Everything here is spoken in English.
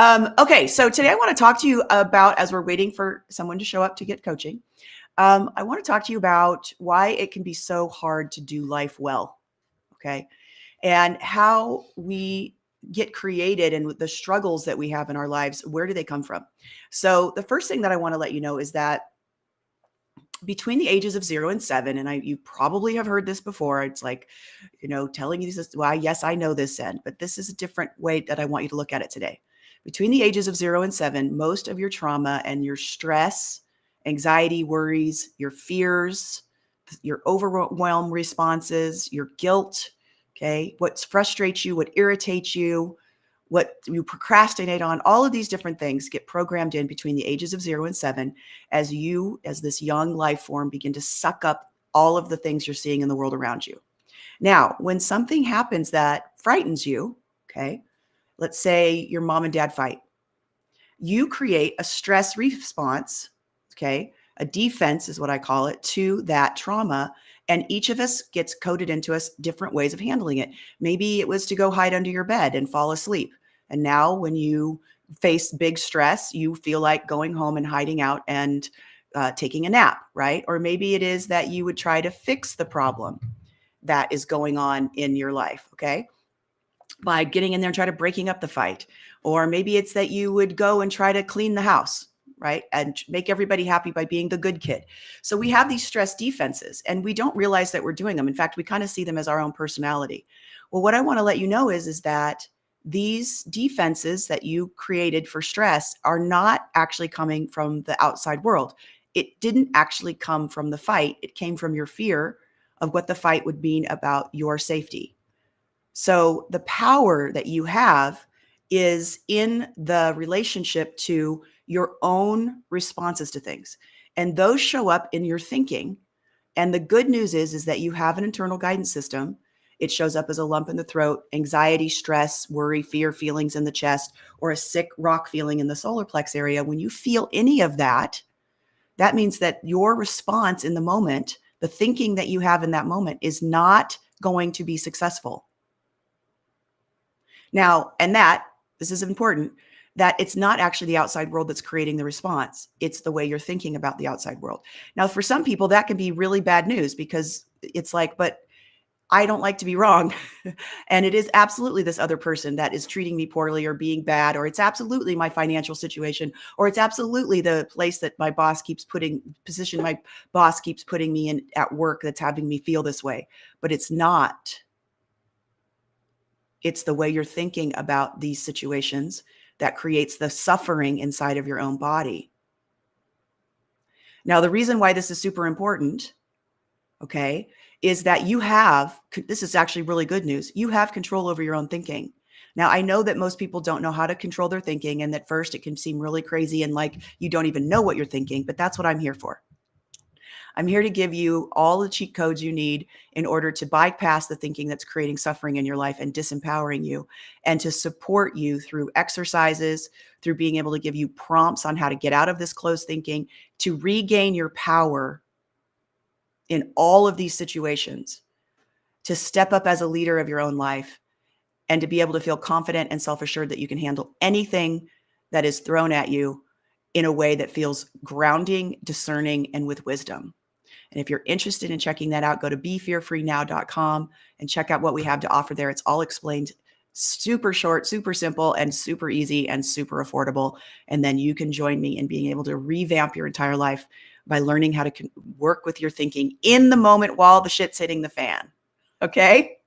Okay, so today I want to talk to you about, as we're waiting for someone to show up to get coaching, I want to talk to you about why it can be so hard to do life well. Okay. And how we get created and the struggles that we have in our lives, where do they come from? So, the first thing that I want to let you know is that between the ages of 0 and 7, and you probably have heard this before. It's like, telling you this, why, yes, I know this end, but this is a different way that I want you to look at it today. Between the ages of 0 and 7, most of your trauma and your stress, anxiety, worries, your fears, your overwhelm responses, your guilt, okay, what frustrates you, what irritates you, what you procrastinate on, all of these different things get programmed in between the ages of 0 and 7 as you, as this young life form, begin to suck up all of the things you're seeing in the world around you. Now, when something happens that frightens you, okay, let's say your mom and dad fight, you create a stress response, okay, a defense is what I call it, to that trauma. And each of us gets coded into us different ways of handling it. Maybe it was to go hide under your bed and fall asleep. And now when you face big stress, you feel like going home and hiding out and taking a nap, right? Or maybe it is that you would try to fix the problem that is going on in your life, okay? By getting in there and try to breaking up the fight. Or maybe it's that you would go and try to clean the house, right? And make everybody happy by being the good kid. So we have these stress defenses and we don't realize that we're doing them. In fact, we kind of see them as our own personality. Well, what I want to let you know is that these defenses that you created for stress are not actually coming from the outside world. It didn't actually come from the fight. It came from your fear of what the fight would mean about your safety. So the power that you have is in the relationship to your own responses to things. And those show up in your thinking. And the good news is that you have an internal guidance system. It shows up as a lump in the throat, anxiety, stress, worry, fear, feelings in the chest, or a sick rock feeling in the solar plex area. When you feel any of that, that means that your response in the moment, the thinking that you have in that moment, is not going to be successful. Now, and this is important, that it's not actually the outside world that's creating the response. It's the way you're thinking about the outside world. Now, for some people, that can be really bad news because it's like, but I don't like to be wrong. And it is absolutely this other person that is treating me poorly or being bad, or it's absolutely my financial situation, or it's absolutely the place that my boss keeps putting me in at work that's having me feel this way. But it's not. It's the way you're thinking about these situations that creates the suffering inside of your own body. Now, the reason why this is super important, okay, is that this is actually really good news. You have control over your own thinking. Now, I know that most people don't know how to control their thinking, and at first it can seem really crazy and like you don't even know what you're thinking, but that's what I'm here for. I'm here to give you all the cheat codes you need in order to bypass the thinking that's creating suffering in your life and disempowering you, and to support you through exercises, through being able to give you prompts on how to get out of this closed thinking, to regain your power in all of these situations, to step up as a leader of your own life, and to be able to feel confident and self-assured that you can handle anything that is thrown at you in a way that feels grounding, discerning, and with wisdom. And if you're interested in checking that out, go to BeFearFreeNow.com and check out what we have to offer there. It's all explained super short, super simple, and super easy and super affordable. And then you can join me in being able to revamp your entire life by learning how to work with your thinking in the moment while the shit's hitting the fan. Okay?